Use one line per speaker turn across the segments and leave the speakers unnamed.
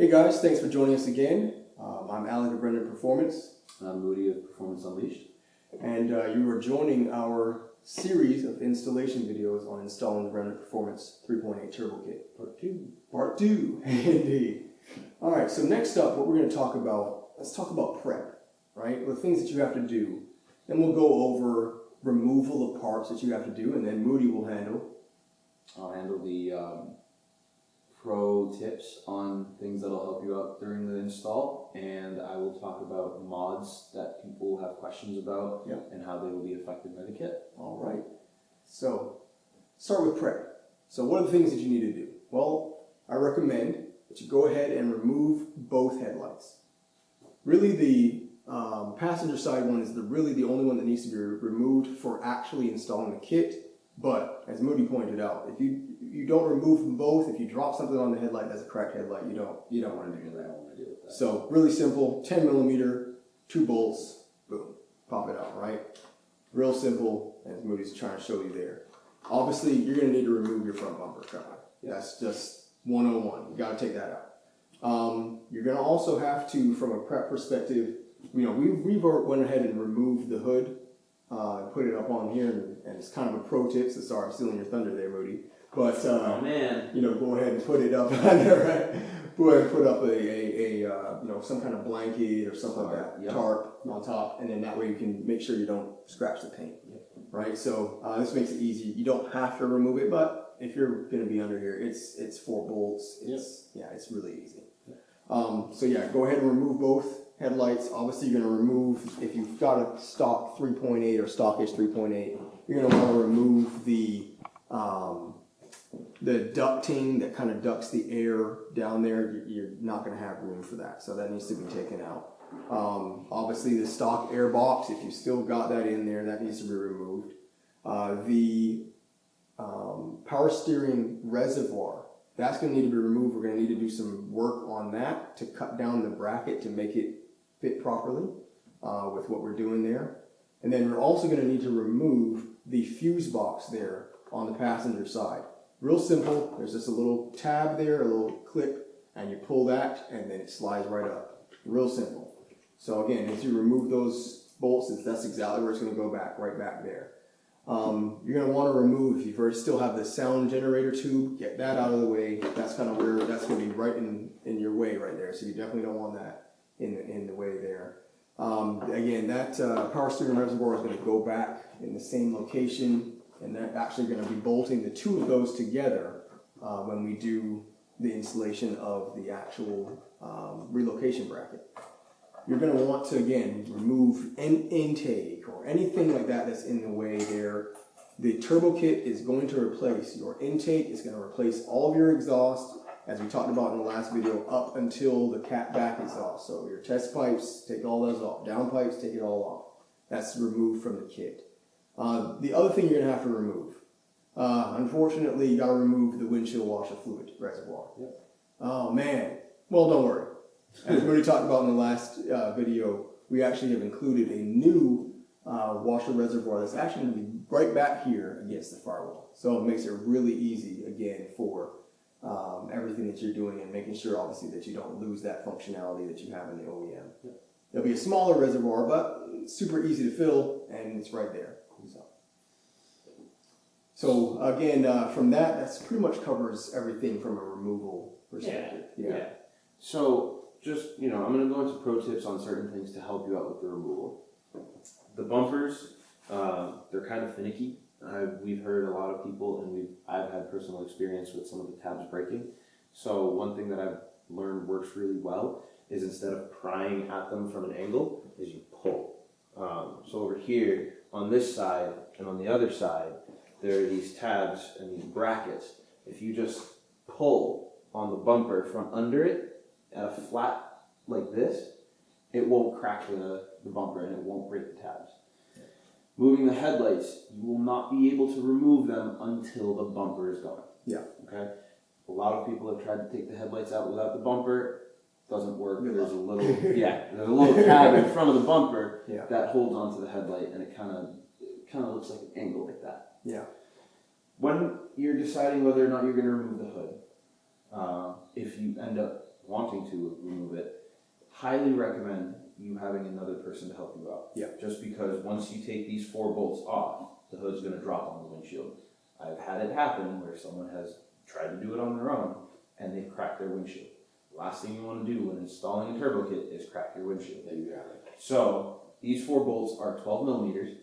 Hey guys, thanks for joining us again. I'm Alec of Remnant Performance.
I'm Moody of Performance Unleashed.
And you are joining our series of installation videos on installing the Remnant Performance 3.8 Turbo Kit. Part 2, indeed. Alright, so next up, what we're going to talk about, let's talk about prep, right? The things that you have to do. Then we'll go over removal of parts that you have to do, and then Moody will handle.
I'll handle the pro tips on things that'll help you out during the install, and I will talk about mods that people have questions about and how they will be affected by the kit.
Alright, so start with prep. So what are the things that you need to do? Well, I recommend that you go ahead and remove both headlights. Really the passenger side one is really the only one that needs to be removed for actually installing the kit. But as Moody pointed out, if you don't remove them both, if you drop something on the headlight that's a cracked headlight, you don't want to do that. So really simple, 10 millimeter, 2 bolts, boom, pop it out, right? Real simple, as Moody's trying to show you there. Obviously, you're going to need to remove your front bumper cover. That's just 101. You got to take that out. You're going to also have to, from a prep perspective, we went ahead and removed the hood. Put it up on here, and it's kind of a pro tip. So sorry, I'm stealing your thunder there, Moody. But
oh man,
go ahead and put it up on there, right? Go ahead and put up a some kind of blanket or something like that, tarp on top, and then that way you can make sure you don't scratch the paint, right? So this makes it easy. You don't have to remove it, but if you're going to be under here, it's 4 bolts. It's really easy. So yeah, go ahead and remove both headlights. Obviously, you're going to remove, if you've got a stock 3.8 or stockish 3.8, you're going to want to remove the ducting that kind of ducts the air down there. You're not going to have room for that, so that needs to be taken out. Obviously, the stock air box, if you still got that in there, that needs to be removed. The power steering reservoir, that's going to need to be removed. We're going to need to do some work on that to cut down the bracket to make it fit properly with what we're doing there. And then we're also going to need to remove the fuse box there on the passenger side. Real simple. There's just a little tab there, a little clip, and you pull that and then it slides right up. Real simple. So again, as you remove those bolts, that's exactly where it's going to go back, right back there. You're going to want to remove, if you still have the sound generator tube, get that out of the way. That's kind of where that's going to be right in your way right there. So you definitely don't want that in the way there. Again, that power steering reservoir is going to go back in the same location, and they're actually going to be bolting the 2 of those together when we do the installation of the actual relocation bracket. You're going to want to, again, remove an intake or anything like that that's in the way there. The turbo kit is going to replace your intake. It's going to replace all of your exhaust, as we talked about in the last video, up until the cat back exhaust. So your test pipes, take all those off. Down pipes, take it all off. That's removed from the kit. The other thing you're going to have to remove, unfortunately, you got to remove the windshield washer fluid reservoir. Oh man. Well, don't worry. As we already talked about in the last video, we actually have included a new washer reservoir that's actually going to be right back here against the firewall. So it makes it really easy, again, for everything that you're doing and making sure, obviously, that you don't lose that functionality that you have in the OEM. It'll be a smaller reservoir, but super easy to fill, and it's right there. So again, from that's pretty much covers everything from a removal perspective.
Yeah. So just, I'm going to go into pro tips on certain things to help you out with the removal. The bumpers, they're kind of finicky. We've heard a lot of people, and I've had personal experience with some of the tabs breaking. So one thing that I've learned works really well is instead of prying at them from an angle, is you pull. So over here, on this side and on the other side, there are these tabs and these brackets. If you just pull on the bumper from under it at a flat like this, it won't crack the bumper and it won't break the tabs. Moving the headlights, you will not be able to remove them until the bumper is gone. Okay? A lot of people have tried to take the headlights out without the bumper. Doesn't work. There's a little tab in front of the bumper that holds onto the headlight, and it kind of looks like an angle like that. When you're deciding whether or not you're going to remove the hood, if you end up wanting to remove it, highly recommend you having another person to help you out.
Yeah.
Just because once you take these 4 bolts off, the hood's going to drop on the windshield. I've had it happen where someone has tried to do it on their own and they've cracked their windshield. Last thing you want to do when installing a turbo kit is crack your windshield.
Exactly.
So these 4 bolts are 12 millimeters.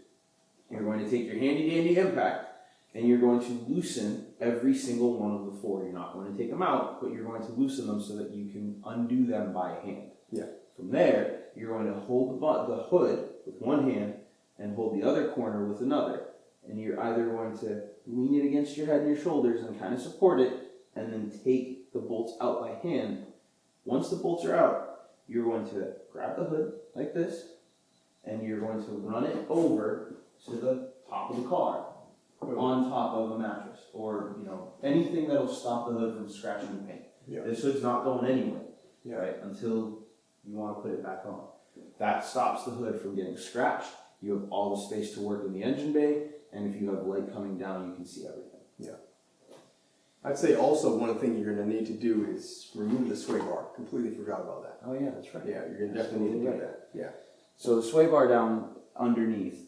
You're going to take your handy dandy impact and you're going to loosen every single one of the 4. You're not going to take them out, but you're going to loosen them so that you can undo them by hand.
Yeah.
From there, you're going to hold the hood with one hand and hold the other corner with another. And you're either going to lean it against your head and your shoulders and kind of support it, and then take the bolts out by hand. Once the bolts are out, you're going to grab the hood like this, and you're going to run it over to the top of the car, on top of a mattress, or anything that'll stop the hood from scratching the paint.
Yeah.
This hood's not going anywhere,
Yeah.
right? Until you want to put it back on. That stops the hood from getting scratched. You have all the space to work in the engine bay, and if you have light coming down, you can see everything.
Yeah. I'd say also one thing you're going to need to do is remove the sway bar. Completely forgot about that.
Oh yeah, that's right.
Yeah, you're going to definitely need to do
Right.
that. Yeah.
So the sway bar down underneath,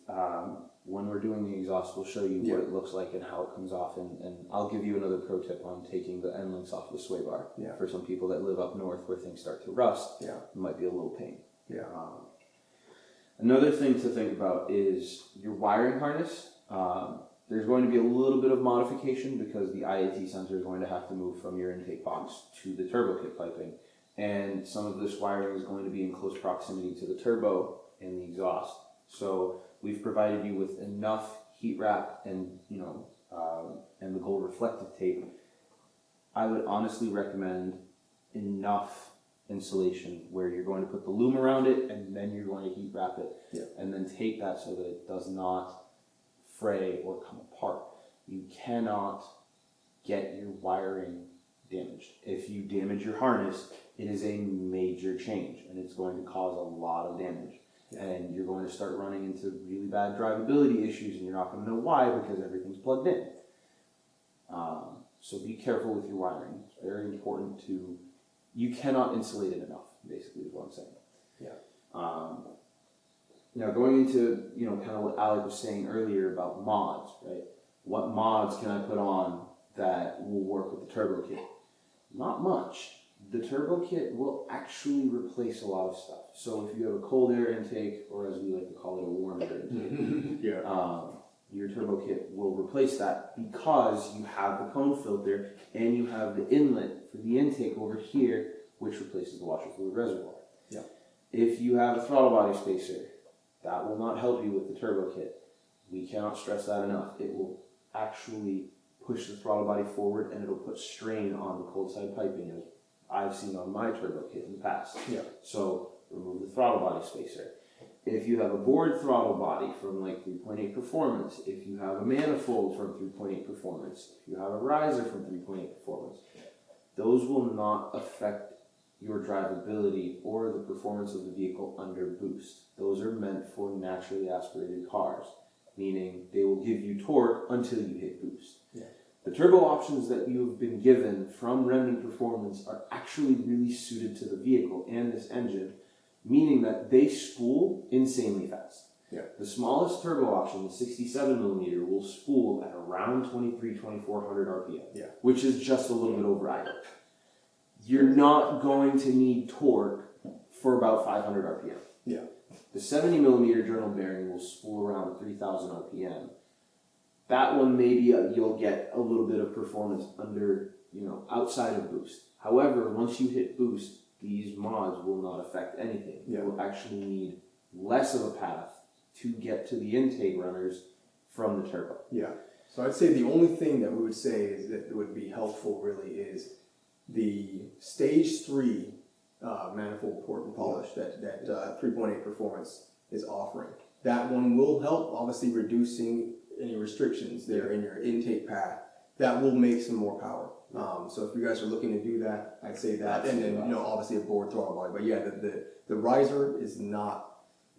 when we're doing the exhaust, we'll show you what it looks like and how it comes off, and I'll give you another pro tip on taking the end links off the sway bar.
Yeah.
For some people that live up north where things start to rust,
Yeah.
it might be a little pain.
Yeah.
Another thing to think about is your wiring harness. There's going to be a little bit of modification because the IAT sensor is going to have to move from your intake box to the turbo kit piping, and some of this wiring is going to be in close proximity to the turbo and the exhaust. So we've provided you with enough heat wrap and and the gold reflective tape. I would honestly recommend enough insulation where you're going to put the loom around it and then you're going to heat wrap it, and then tape that so that it does not fray or come apart. You cannot get your wiring damaged. If you damage your harness, it is a major change and it's going to cause a lot of damage. And you're going to start running into really bad drivability issues and you're not going to know why because everything's plugged in. So be careful with your wiring. It's very important you cannot insulate it enough, basically is what I'm saying.
Yeah.
Now going into, kind of what Alec was saying earlier about mods, right? What mods can I put on that will work with the turbo kit? Not much. The turbo kit will actually replace a lot of stuff. So if you have a cold air intake, or as we like to call it, a warm air intake, your turbo kit will replace that because you have the cone filter and you have the inlet for the intake over here, which replaces the washer fluid reservoir.
Yeah.
If you have a throttle body spacer, that will not help you with the turbo kit. We cannot stress that enough. It will actually push the throttle body forward and it'll put strain on the cold side piping, as I've seen on my turbo kit in the past.
Yeah.
So remove the throttle body spacer. If you have a board throttle body from like 3.8 Performance, if you have a manifold from 3.8 Performance, if you have a riser from 3.8 Performance, those will not affect your drivability or the performance of the vehicle under boost. Those are meant for naturally aspirated cars, meaning they will give you torque until you hit boost.
Yeah.
The turbo options that you've been given from Remnant Performance are actually really suited to the vehicle and this engine, meaning that they spool insanely fast.
Yeah.
The smallest turbo option, the 67mm, will spool at around 2400 RPM, which is just a little bit over idle. You're not going to need torque for about 500 RPM.
Yeah.
The 70mm journal bearing will spool around 3000 RPM. That one maybe you'll get a little bit of performance under, outside of boost. However, once you hit boost, these mods will not affect anything. You will actually need less of a path to get to the intake runners from the turbo.
Yeah. So I'd say the only thing that we would say is that would be helpful really is the stage 3 manifold port and polish that 3.8 Performance is offering. That one will help, obviously reducing any restrictions there in your intake path. That will make some more power. So if you guys are looking to do that, I'd say that, and then obviously a board throttle body. But yeah, the riser is not.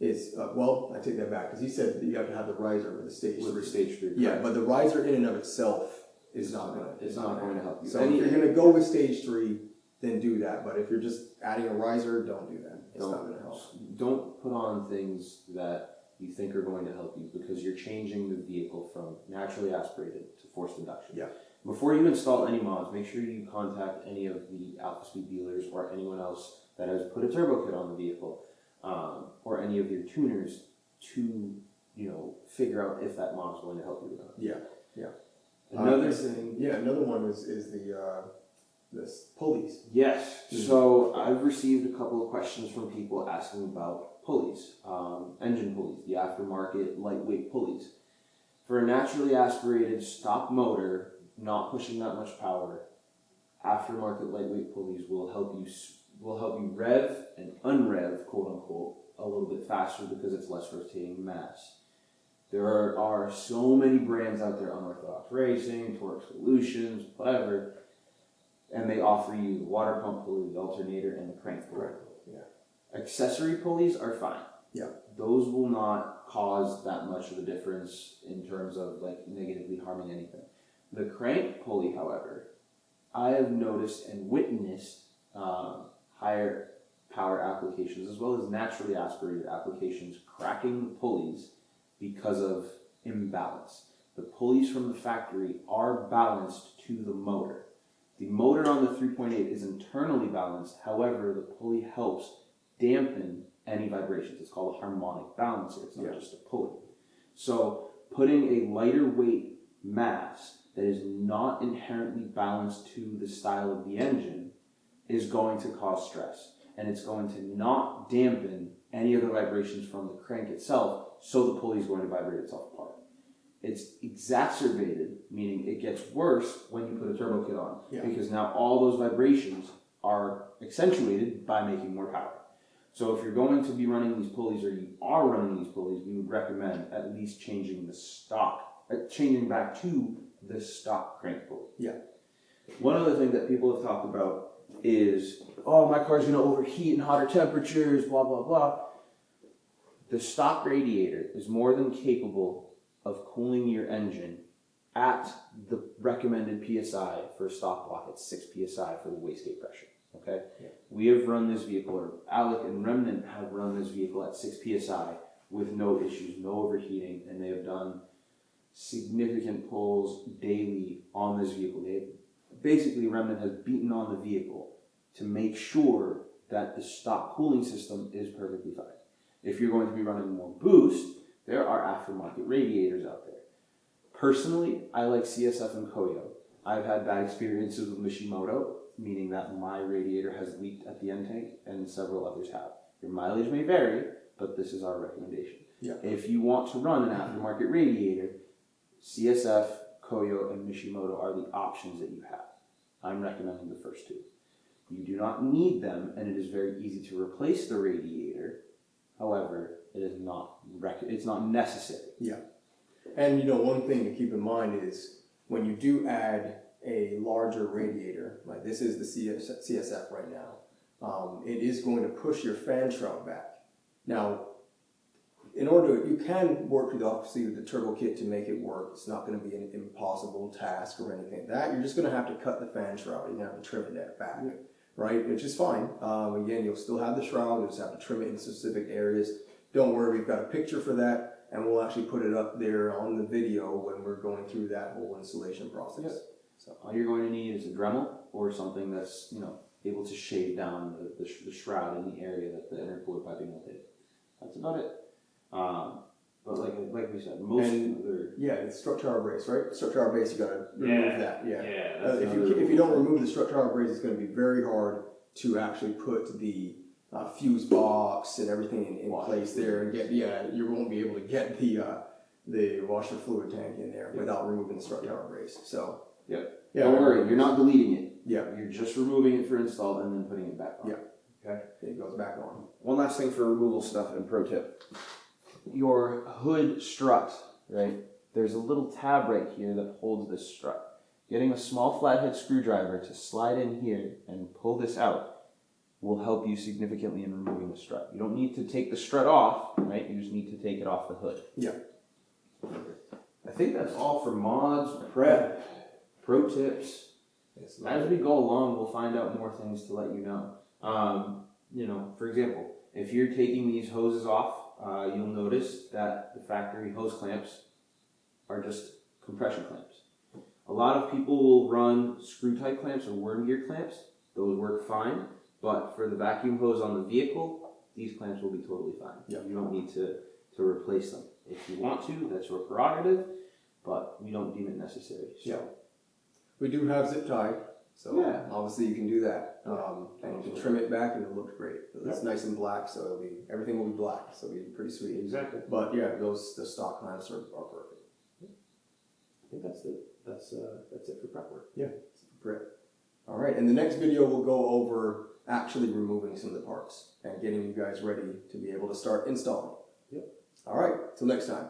Well, I take that back because he said that you have to have the riser with the stage.
With the stage 3.
Yeah, but the riser in and of itself is not going to.
It's not going to help you.
So if you're going to go with stage 3, then do that. But if you're just adding a riser, don't do that. It's not going to help.
Don't put on things that you think are going to help you, because you're changing the vehicle from naturally aspirated to forced induction.
Yeah.
Before you install any mods, make sure you contact any of the Alpha Speed dealers or anyone else that has put a turbo kit on the vehicle, or any of your tuners to, figure out if that mod is going to help you or not.
Yeah.
Another thing.
Yeah, another one is the pulleys.
Yes. So I've received a couple of questions from people asking about pulleys, engine pulleys, the aftermarket lightweight pulleys. For a naturally aspirated stock motor, not pushing that much power, aftermarket lightweight pulleys will help you rev and unrev, quote unquote, a little bit faster because it's less rotating mass. There are so many brands out there, Unorthodox Racing, Torque Solutions, whatever, and they offer you the water pump pulley, the alternator, and the crank pulley.
Right. Yeah.
Accessory pulleys are fine.
Yeah.
Those will not cause that much of a difference in terms of negatively harming anything. The crank pulley, however, I have noticed and witnessed higher power applications as well as naturally aspirated applications cracking the pulleys because of imbalance. The pulleys from the factory are balanced to the motor. The motor on the 3.8 is internally balanced, however, the pulley helps dampen any vibrations. It's called a harmonic balancer, it's not just a pulley. So putting a lighter weight mass that is not inherently balanced to the style of the engine is going to cause stress, and it's going to not dampen any of the vibrations from the crank itself, so the pulley is going to vibrate itself apart. It's exacerbated, meaning it gets worse when you put a turbo kit on, because now all those vibrations are accentuated by making more power. So if you're going to be running these pulleys, or you are running these pulleys, we would recommend at least changing back to the stock crank pulley.
Yeah.
One other thing that people have talked about is, oh, my car's going to overheat in hotter temperatures, blah, blah, blah. The stock radiator is more than capable of cooling your engine at the recommended PSI for a stock block at 6 PSI for the wastegate pressure. Okay? Yeah. We have run this vehicle, or Alec and Remnant have run this vehicle at 6 PSI with no issues, no overheating, and they have done significant pulls daily on this vehicle. Basically, Remnant has beaten on the vehicle to make sure that the stock cooling system is perfectly fine. If you're going to be running more boost, there are aftermarket radiators out there. Personally, I like CSF and Koyo. I've had bad experiences with Mishimoto, meaning that my radiator has leaked at the end tank, and several others have. Your mileage may vary, but this is our recommendation.
Yeah.
If you want to run an aftermarket radiator, CSF, Koyo, and Mishimoto are the options that you have. I'm recommending the first two. You do not need them, and it is very easy to replace the radiator. However, it's not necessary.
Yeah. And one thing to keep in mind is when you do add a larger radiator, like this is the CSF right now, it is going to push your fan shroud back. Now, you can work with obviously with the turbo kit to make it work. It's not going to be an impossible task or anything like that. You're just going to have to cut the fan shroud. You're going to have to trim it back, right? Which is fine. Again, you'll still have the shroud. You'll just have to trim it in specific areas. Don't worry, we've got a picture for that, and we'll actually put it up there on the video when we're going through that whole installation process.
Yep. So all you're going to need is a Dremel or something that's able to shave down the shroud in the area that the intercooler piping will hit. That's about it. But like we said,
it's strut tower brace, right? Strut tower brace, you gotta remove that. Yeah.
If
you don't remove the strut tower brace, it's going to be very hard to actually put the fuse box and everything in place there, and you won't be able to get the washer fluid tank in there without removing the strut tower brace. So
don't worry, you're not deleting it.
Yeah,
you're just removing it for install and then putting it back on.
Yeah.
Okay.
It goes back on.
One last thing for removal stuff and pro tip. Your hood strut, right? There's a little tab right here that holds this strut. Getting a small flathead screwdriver to slide in here and pull this out will help you significantly in removing the strut. You don't need to take the strut off, right? You just need to take it off the hood.
Yeah.
I think that's all for mods, prep, pro tips. As we go along, we'll find out more things to let you know. You know, for example, if you're taking these hoses off, you'll notice that the factory hose clamps are just compression clamps. A lot of people will run screw type clamps or worm gear clamps. Those work fine, but for the vacuum hose on the vehicle, these clamps will be totally fine.
Yep.
You don't need to replace them. If you want to, that's your prerogative, but we don't deem it necessary. So.
Yeah. We do have zip tie, so
Yeah.
obviously you can do that. And you can trim it back and it looks great. It's nice and black, so everything will be black, so it'll be pretty sweet.
Exactly.
But yeah, the stock clamps are perfect.
I think that's it. That's it for prep work.
Yeah, great. All right, in the next video we'll go over actually removing some of the parts and getting you guys ready to be able to start installing.
Yep.
All right, till next time.